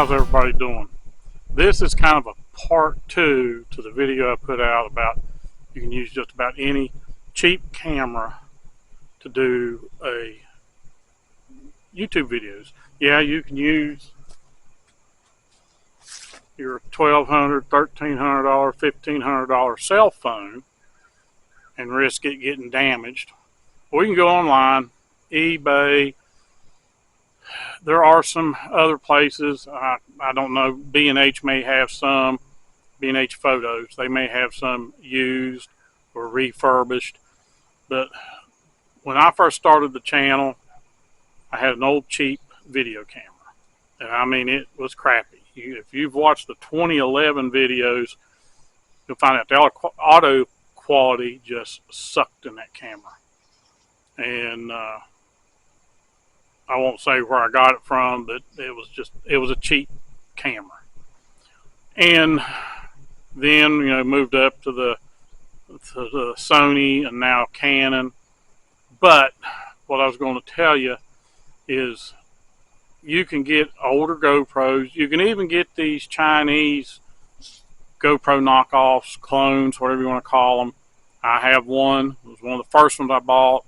How's everybody doing? This is kind of a part 2 to the video I put out about you can use just about any cheap camera to do a YouTube videos. Yeah, you can use your $1,200, $1,300, $1,500 cell phone and risk it getting damaged. Or you can go online, eBay. There are some other places. I don't know. B&H may have some. B&H Photos. They may have some used or refurbished. But when I first started the channel, I had an old cheap video camera. And I mean, it was crappy. If you've watched the 2011 videos, you'll find out the auto quality just sucked in that camera. And I won't say where I got it from, but it was a cheap camera. And then, moved up to the Sony and now Canon. But what I was going to tell you is you can get older GoPros. You can even get these Chinese GoPro knockoffs, clones, whatever you want to call them. I have one. It was one of the first ones I bought.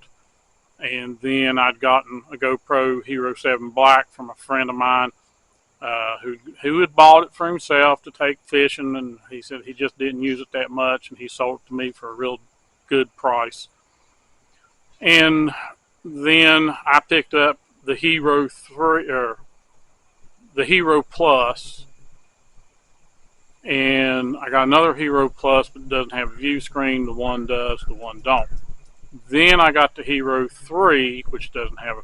And then I'd gotten a GoPro Hero 7 Black from a friend of mine who had bought it for himself to take fishing, and he said he just didn't use it that much, and he sold it to me for a real good price. And then I picked up the Hero 3 or the Hero Plus, and I got another Hero Plus, but it doesn't have a view screen. The one does, the one don't. Then I got the Hero 3, which doesn't have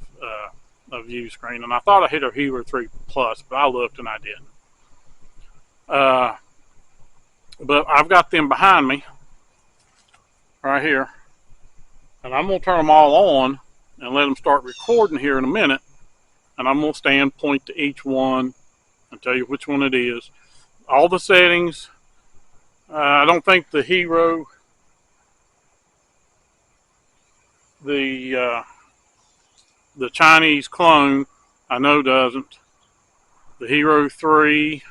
a view screen. And I thought I hit a Hero 3 Plus, but I looked and I didn't. But I've got them behind me, right here. And I'm going to turn them all on and let them start recording here in a minute. And I'm going to stand, point to each one, and tell you which one it is. All the settings. I don't think the Hero... The Chinese clone, I know doesn't. The Hero 3,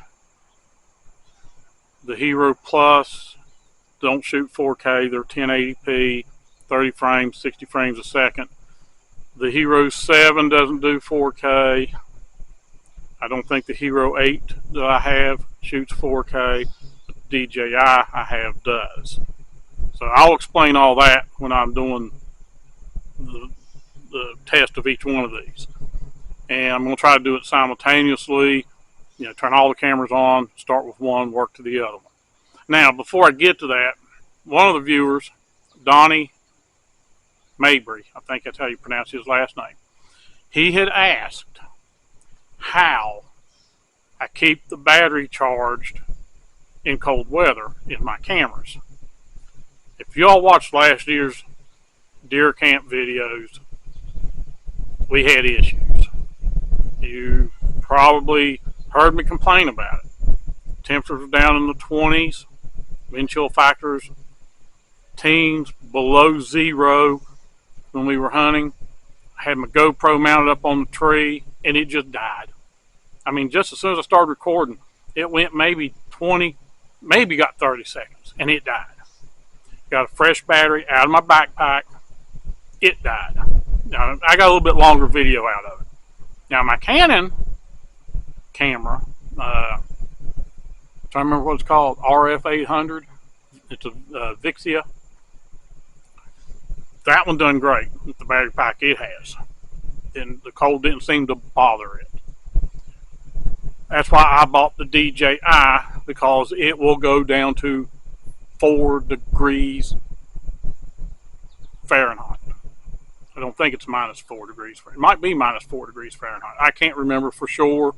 the Hero Plus don't shoot 4K. They're 1080p, 30 frames, 60 frames a second. The Hero 7 doesn't do 4K. I don't think the Hero 8 that I have shoots 4K. The DJI I have does. So I'll explain all that when I'm doing the test of each one of these. And I'm going to try to do it simultaneously, turn all the cameras on, start with one, work to the other one. Now, before I get to that, one of the viewers, Donnie Mabry, I think that's how you pronounce his last name, he had asked how I keep the battery charged in cold weather in my cameras. If y'all watched last year's deer camp videos, we had issues. You probably heard me complain about it. Temperatures were down in the 20s, wind chill factors, teens below 0 when we were hunting. I had my GoPro mounted up on the tree and it just died. I mean, just as soon as I started recording, it went maybe 20, maybe got 30 seconds, and it died. Got a fresh battery out of my backpack. It died. Now, I got a little bit longer video out of it. Now, my Canon camera, I'm trying to remember what it's called, RF800. It's a Vixia. That one done great with the battery pack it has. And the cold didn't seem to bother it. That's why I bought the DJI, because it will go down to 4 degrees Fahrenheit. I don't think it's minus 4 degrees Fahrenheit. It might be minus 4 degrees Fahrenheit. I can't remember for sure,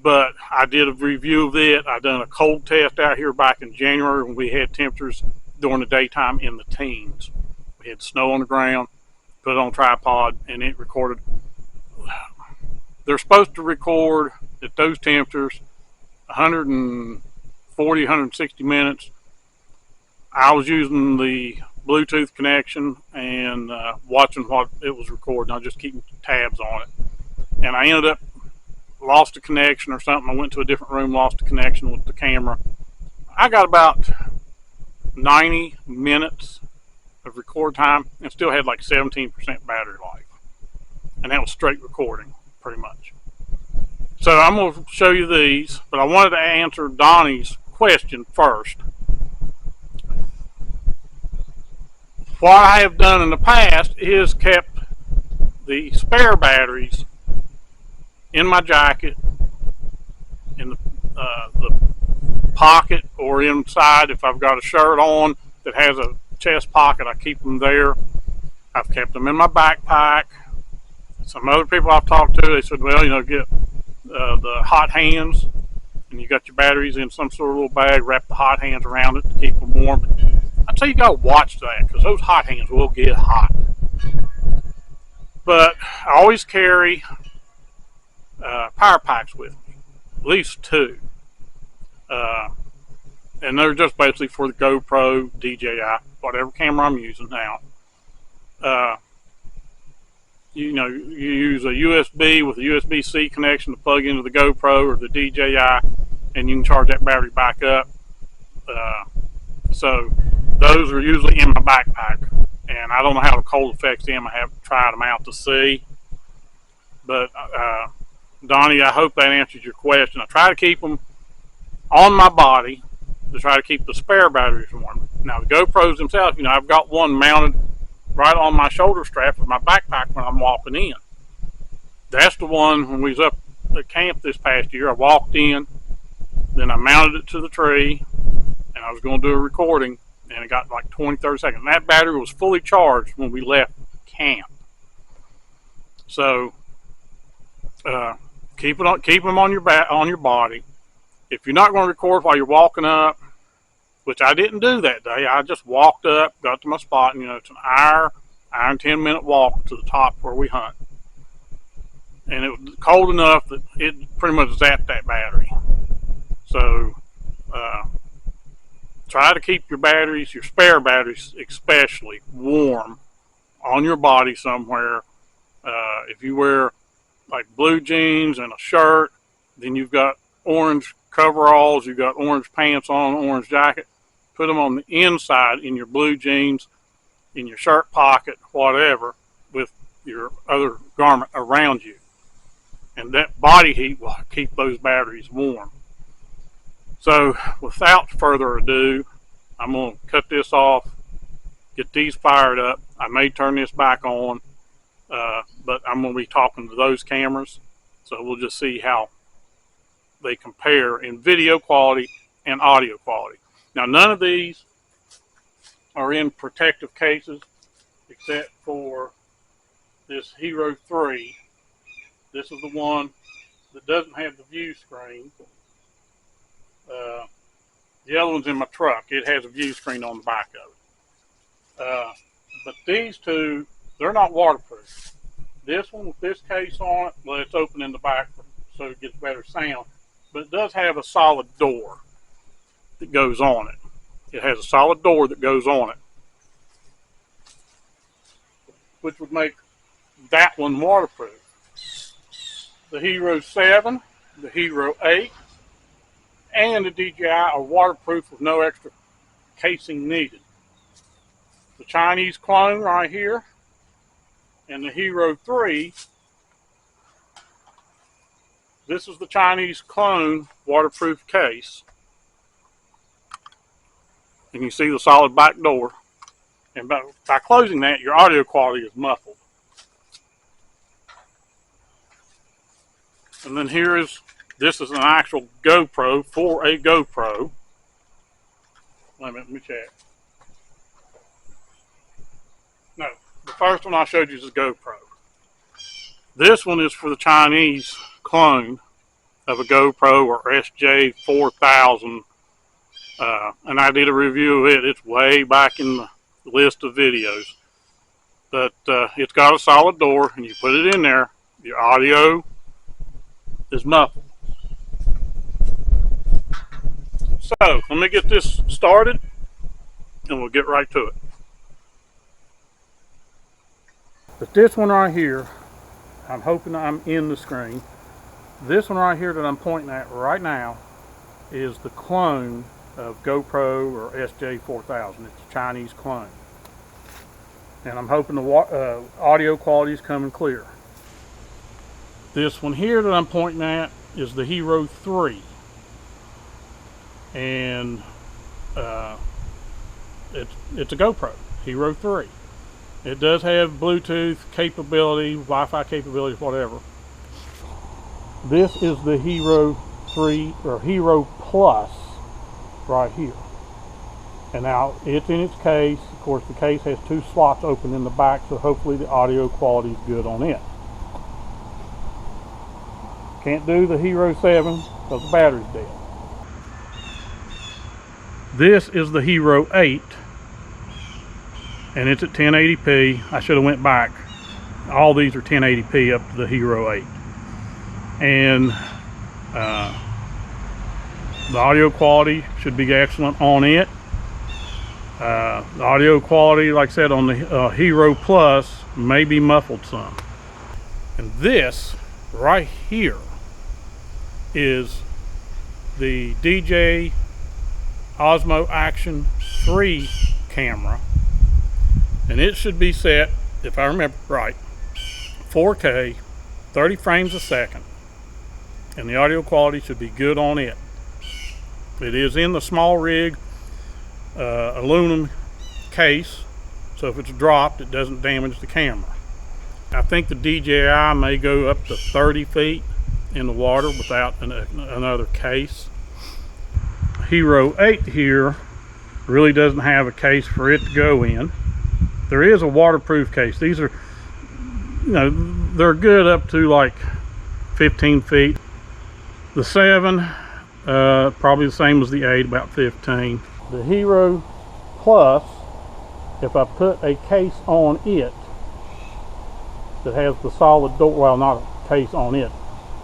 but I did a review of it. I done a cold test out here back in January when we had temperatures during the daytime in the teens. We had snow on the ground, put it on a tripod, and it recorded. They're supposed to record at those temperatures 140, 160 minutes. I was using the Bluetooth connection and watching what it was recording. I was just keeping tabs on it. And I ended up lost a connection or something. I went to a different room, lost a connection with the camera. I got about 90 minutes of record time and still had like 17% battery life. And that was straight recording, pretty much. So I'm going to show you these, but I wanted to answer Donnie's question first. What I have done in the past is kept the spare batteries in my jacket, in the pocket, or inside. If I've got a shirt on that has a chest pocket, I keep them there. I've kept them in my backpack. Some other people I've talked to, they said, well, you know, get the hot hands, and you got your batteries in some sort of little bag, wrap the hot hands around it to keep them warm. I'd say you got to watch that, because those hot hands will get hot. But I always carry power packs with me, at least 2. And they're just basically for the GoPro, DJI, whatever camera I'm using now. You know, you use a USB with a USB-C connection to plug into the GoPro or the DJI, and you can charge that battery back up. So those are usually in my backpack, and I don't know how the cold affects them. I haven't tried them out to see. But Donnie, I hope that answers your question. I try to keep them on my body to try to keep the spare batteries warm. Now the GoPros themselves, you know, I've got one mounted right on my shoulder strap of my backpack when I'm walking in. That's the one when we was up at camp this past year. I walked in, then I mounted it to the tree, and I was going to do a recording, and it got like 20-30 seconds. And that battery was fully charged when we left camp. So keep them on your body. If you're not going to record while you're walking up, which I didn't do that day, I just walked up, got to my spot, and you know, it's an hour and 10-minute walk to the top where we hunt. And it was cold enough that it pretty much zapped that battery. So try to keep your batteries, your spare batteries especially, warm on your body somewhere. If you wear like blue jeans and a shirt, then you've got orange coveralls, you've got orange pants on, orange jacket, put them on the inside in your blue jeans, in your shirt pocket, whatever, with your other garment around you. And that body heat will keep those batteries warm. So without further ado, I'm going to cut this off, get these fired up. I may turn this back on, but I'm going to be talking to those cameras. So we'll just see how they compare in video quality and audio quality. Now, none of these are in protective cases except for this Hero 3. This is the one that doesn't have the view screen. The other one's in my truck. It has a view screen on the back of it. But these two, they're not waterproof. This one with this case on it, well, it's open in the back so it gets better sound. But it does have a solid door that goes on it. It has a solid door that goes on it, which would make that one waterproof. The Hero 7, the Hero 8, and the DJI are waterproof with no extra casing needed. The Chinese clone right here and the Hero 3, this is the Chinese clone waterproof case. And you see the solid back door. And by closing that, your audio quality is muffled. And then this is an actual GoPro for a GoPro. Let me check. No, the first one I showed you is a GoPro. This one is for the Chinese clone of a GoPro or SJ4000. And I did a review of it. It's way back in the list of videos. But it's got a solid door, and you put it in there, your audio is muffled. So, let me get this started, and we'll get right to it. But this one right here, I'm hoping I'm in the screen. This one right here that I'm pointing at right now is the clone of GoPro or SJ4000. It's a Chinese clone. And I'm hoping the audio quality is coming clear. This one here that I'm pointing at is the Hero 3. And it's a GoPro, Hero 3. It does have Bluetooth capability, Wi-Fi capability, whatever. This is the Hero 3 or Hero Plus right here. And now it's in its case. Of course, the case has 2 slots open in the back, so hopefully the audio quality is good on it. Can't do the Hero 7 because the battery's dead. This is the Hero 8, and it's at 1080p. I should have went back. All these are 1080p up to the Hero 8. And the audio quality should be excellent on it. The audio quality, like I said, on the Hero Plus may be muffled some. And this right here is the DJI Osmo Action 3 camera, and it should be set, if I remember right, 4K, 30 frames a second, and the audio quality should be good on it. It is in the small rig aluminum case, so if it's dropped it doesn't damage the camera. I think the DJI may go up to 30 feet in the water without another case. Hero 8 here really doesn't have a case for it to go in. There is a waterproof case. These are, they're good up to like 15 feet. The 7, probably the same as the 8, about 15. The Hero Plus, if I put a case on it that has the solid door, well, not a case on it,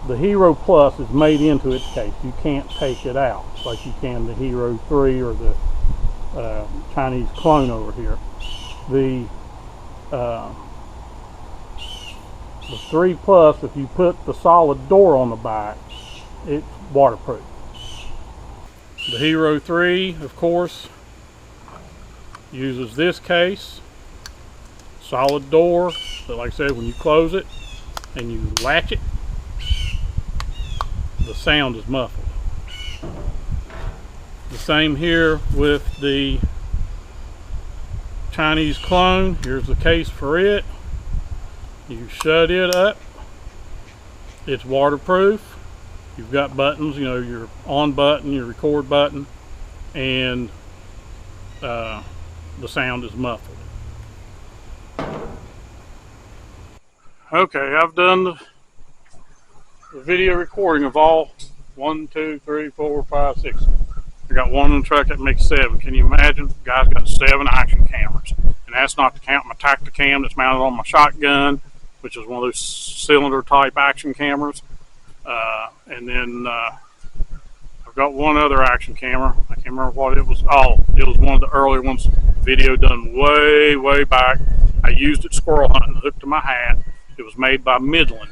the Hero Plus is made into its case. You can't take it out like you can the Hero 3 or the Chinese clone over here. The 3 Plus, if you put the solid door on the back, it's waterproof. The Hero 3, of course, uses this case, solid door, but like I said, when you close it and you latch it, the sound is muffled. The same here with the Chinese clone. Here's the case for it. You shut it up. It's waterproof. You've got buttons, your on button, your record button, and the sound is muffled. Okay, I've done the video recording of all 1, 2, 3, 4, 5, 6. I got one in the truck that makes 7. Can you imagine? The guy's got 7 action cameras, and that's not to count my Tacticam that's mounted on my shotgun, which is one of those cylinder type action cameras. And then I've got one other action camera. I can't remember what it was. Oh, it was one of the earlier ones. Video done way back. I used it squirrel hunting, hooked to my hat. It was made by Midland,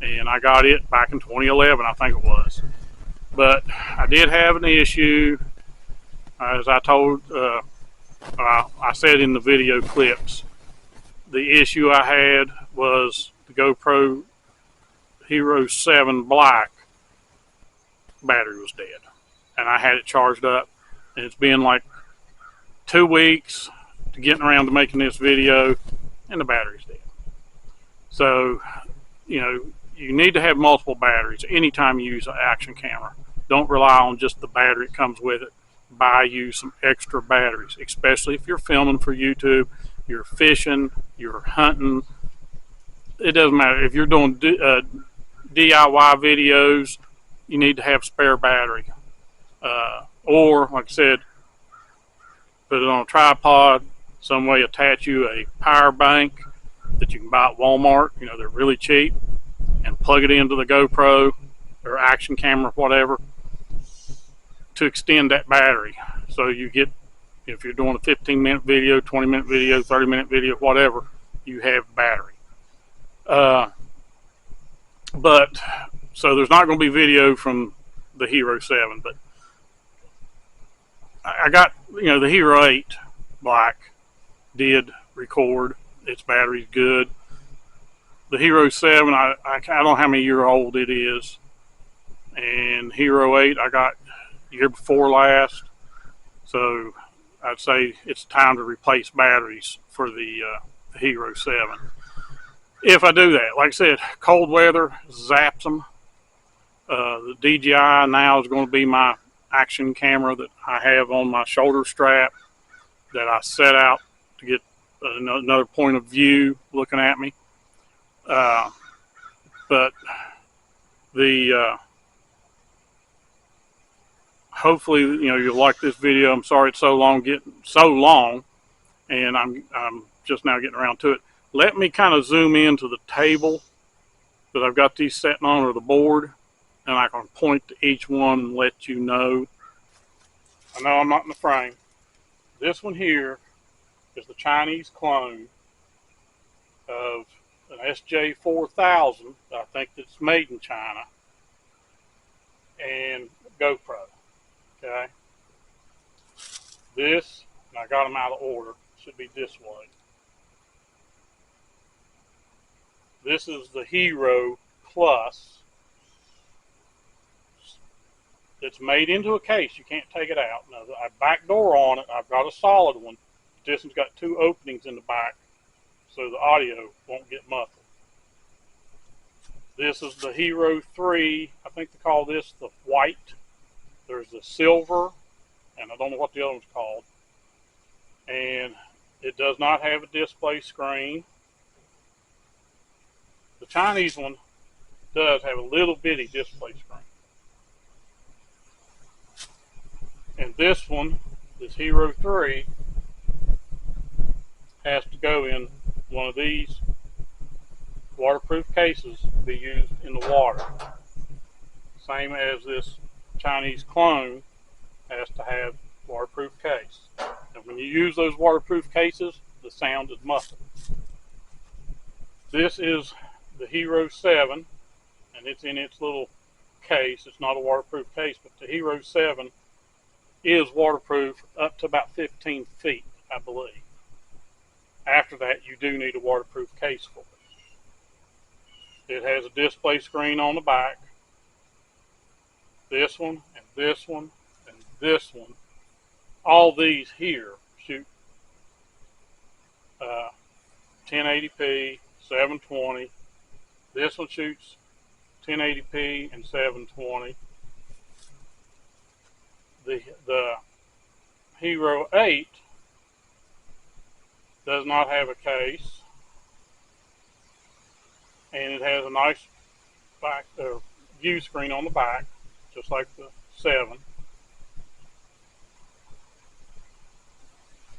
and I got it back in 2011, I think it was. But I did have an issue, as I told, I said in the video clips. The issue I had was the GoPro Hero 7 Black battery was dead, and I had it charged up, and it's been like 2 weeks to getting around to making this video, and the battery's dead. So, you need to have multiple batteries anytime you use an action camera. Don't rely on just the battery that comes with it. Buy you some extra batteries, especially if you're filming for YouTube, you're fishing, you're hunting. It doesn't matter. If you're doing DIY videos, you need to have spare battery. Or, like I said, put it on a tripod, some way attach you a power bank that you can buy at Walmart. They're really cheap, and plug it into the GoPro or action camera, whatever, to extend that battery. So you get, if you're doing a 15-minute video, 20-minute video, 30-minute video, whatever, you have battery. But So there's not going to be video from the Hero 7, but I got, the Hero 8 Black did record. Its battery's good. The Hero 7, I don't know how many year old it is. And Hero 8, I got year before last. So I'd say it's time to replace batteries for the Hero 7. If I do that, like I said, cold weather zaps them. The DJI now is going to be my action camera that I have on my shoulder strap that I set out to get another point of view looking at me. But the hopefully you'll like this video. I'm sorry it's so long, and I'm just now getting around to it. Let me kind of zoom into the table that I've got these sitting on, or the board, and I can point to each one and let you know. I know I'm not in the frame. This one here is the Chinese clone of an SJ4000, I think that's made in China, and GoPro. Okay. This, and I got them out of order, should be this way. This is the Hero Plus. It's made into a case. You can't take it out. Now, I back door on it. I've got a solid one. This one's got 2 openings in the back, so the audio won't get muffled. This is the Hero 3. I think they call this the white. There's the silver, and I don't know what the other one's called. And it does not have a display screen. The Chinese one does have a little bitty display screen. And this one, this Hero 3, has to go in one of these waterproof cases to be used in the water. Same as this Chinese clone has to have waterproof case. And when you use those waterproof cases, the sound is muffled. This is the Hero 7, and it's in its little case. It's not a waterproof case, but the Hero 7 is waterproof up to about 15 feet, I believe. After that, you do need a waterproof case for it. It has a display screen on the back. This one, and this one, and this one. All these here shoot 1080p, 720. This one shoots 1080p and 720. The Hero 8 does not have a case, and it has a nice back view screen on the back, just like the 7.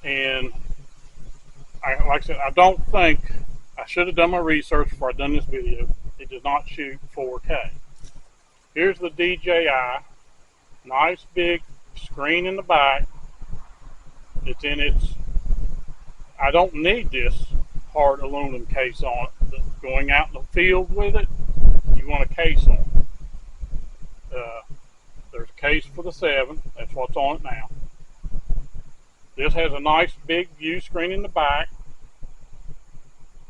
And like I said, I don't think, I should have done my research before I done this video. It does not shoot 4K. Here's the DJI, nice big screen in the back. It's in its, I don't need this hard aluminum case on it. Going out in the field with it, you want a case on it. There's a case for the 7, that's what's on it now. This has a nice big view screen in the back,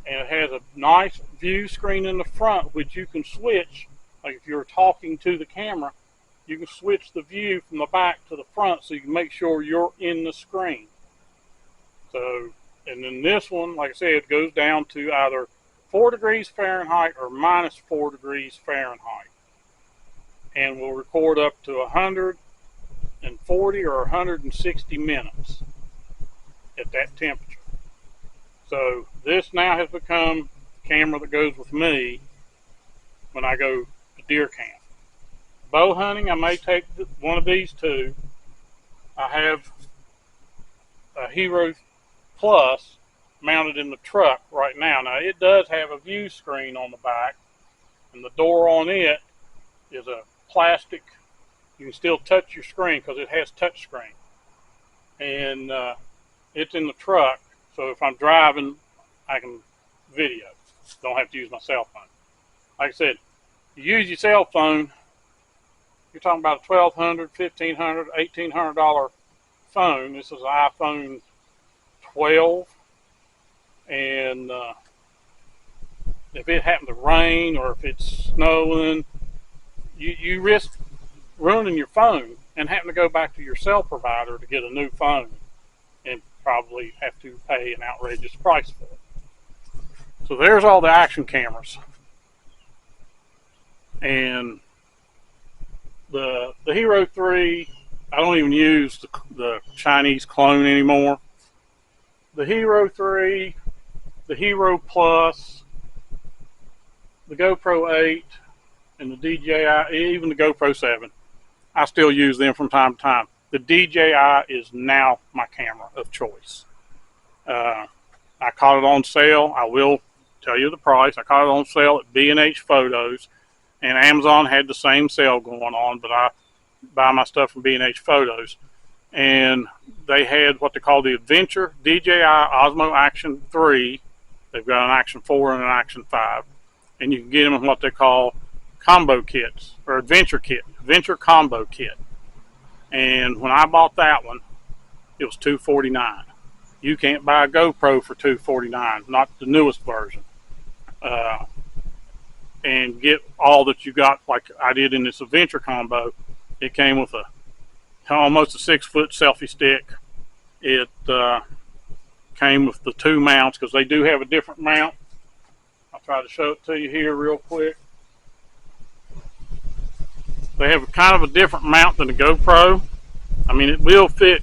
and it has a nice view screen in the front, which you can switch. Like if you're talking to the camera, you can switch the view from the back to the front so you can make sure you're in the screen. So, and then this one, like I said, it goes down to either 4 degrees Fahrenheit or minus 4 degrees Fahrenheit. And will record up to 140 or 160 minutes at that temperature. So this now has become the camera that goes with me when I go to deer camp. Bow hunting, I may take one of these two. I have a Hero Plus mounted in the truck right now. Now it does have a view screen on the back, and the door on it is a plastic. You can still touch your screen because it has touch screen, and it's in the truck, so if I'm driving I can video, don't have to use my cell phone. Like I said, You use your cell phone, you're talking about a $1,200, $1,500, $1,800 phone. This is an iPhone 12, and if it happened to rain or if it's snowing, you risk ruining your phone and having to go back to your cell provider to get a new phone and probably have to pay an outrageous price for it. So there's all the action cameras. And the Hero 3, I don't even use the Chinese clone anymore. The Hero 3, the Hero Plus, the GoPro 8, and the DJI, even the GoPro 7, I still use them from time to time. The DJI is now my camera of choice. I caught it on sale. I will tell you the price. I caught it on sale at B&H Photos. And Amazon had the same sale going on, but I buy my stuff from B&H Photos. And they had what they call the Adventure DJI Osmo Action 3. They've got an Action 4 and an Action 5. And you can get them in what they call combo kits, or Adventure Combo Kit. And when I bought that one, it was $249. You can't buy a GoPro for $249, not the newest version. And get all that you got, like I did in this Adventure combo. It came with almost a 6-foot selfie stick. It came with the 2 mounts, because they do have a different mount. I'll try to show it to you here real quick. They have kind of a different mount than the GoPro. I mean, it will fit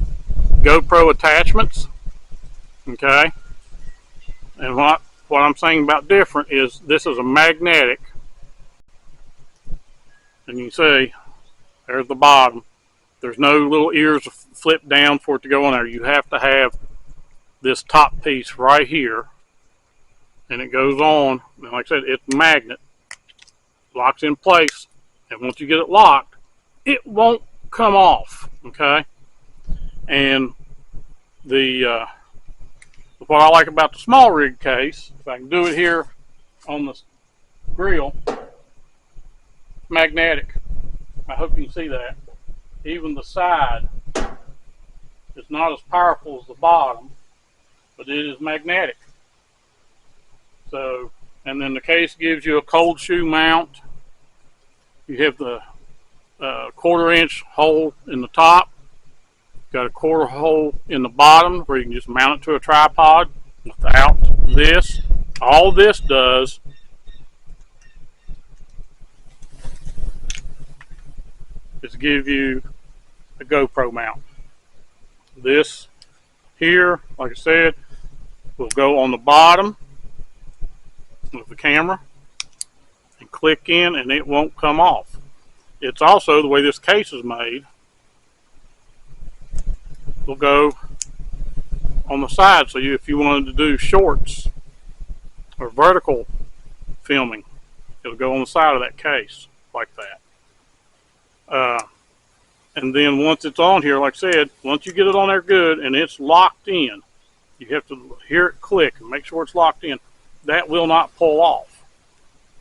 GoPro attachments, okay? And what I'm saying about different is this is a magnetic, and you can see there's the bottom. There's no little ears to flip down for it to go on there. You have to have this top piece right here, and it goes on, and like I said, it's a magnet, locks in place, and once you get it locked, it won't come off, okay? And what I like about the small rig case, if I can do it here on the grill, magnetic. I hope you can see that. Even the side is not as powerful as the bottom, but it is magnetic. So, and then the case gives you a cold shoe mount. You have the 1/4-inch hole in the top. Got a 1/4 hole in the bottom where you can just mount it to a tripod without this. All this does is give you a GoPro mount. This here, like I said, will go on the bottom of the camera and click in, and it won't come off. It's also, the way this case is made, will go on the side, so if you wanted to do shorts or vertical filming, it'll go on the side of that case like that. And then once it's on here, like I said, once you get it on there good and it's locked in, you have to hear it click and make sure it's locked in. That will not pull off.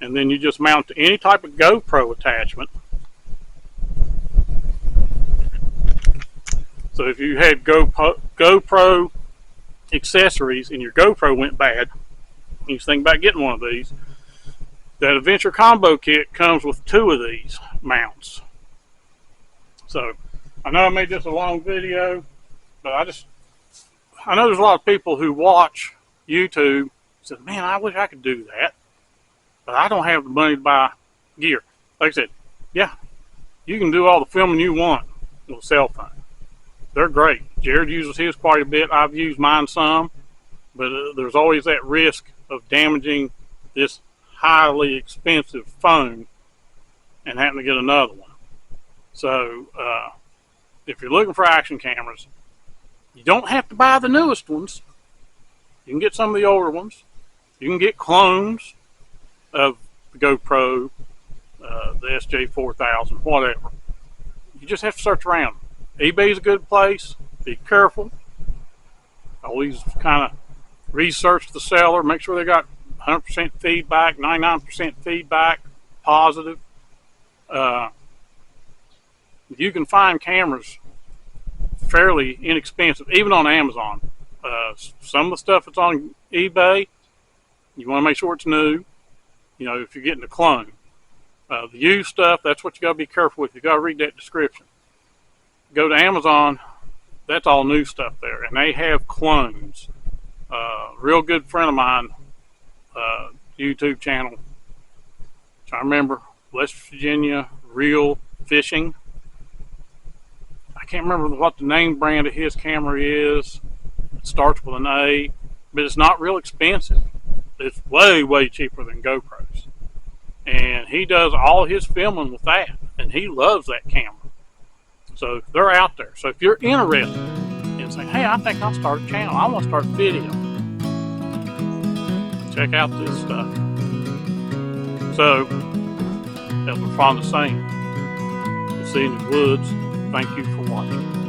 And then you just mount to any type of GoPro attachment. So if you had GoPro accessories and your GoPro went bad, and you think about getting one of these, that Adventure Combo Kit comes with 2 of these mounts. So I know I made this a long video, but I know there's a lot of people who watch YouTube and say, man, I wish I could do that, but I don't have the money to buy gear. Like I said, yeah, you can do all the filming you want with a cell phone. They're great. Jared uses his quite a bit. I've used mine some, but there's always that risk of damaging this highly expensive phone and having to get another one. So if you're looking for action cameras, you don't have to buy the newest ones. You can get some of the older ones. You can get clones of the GoPro, the SJ4000, whatever. You just have to search around. eBay's a good place. Be careful. Always kind of research the seller. Make sure they got 100% feedback, 99% feedback, positive. You can find cameras fairly inexpensive, even on Amazon. Some of the stuff that's on eBay, you want to make sure it's new. You know, if you're getting a clone. The used stuff, that's what you got to be careful with. You got to read that description. Go to Amazon, that's all new stuff there, and they have clones. Real good friend of mine, YouTube channel, which I remember, West Virginia Real Fishing. I can't remember what the name brand of his camera is. It starts with an A, but it's not real expensive. It's way, way cheaper than GoPros. And he does all his filming with that, and he loves that camera. So they're out there. So if you're interested in saying, hey, I think I'll start a channel, I want to start video, check out this stuff. So, as we're fond of saying, we'll see you in the woods. Thank you for watching.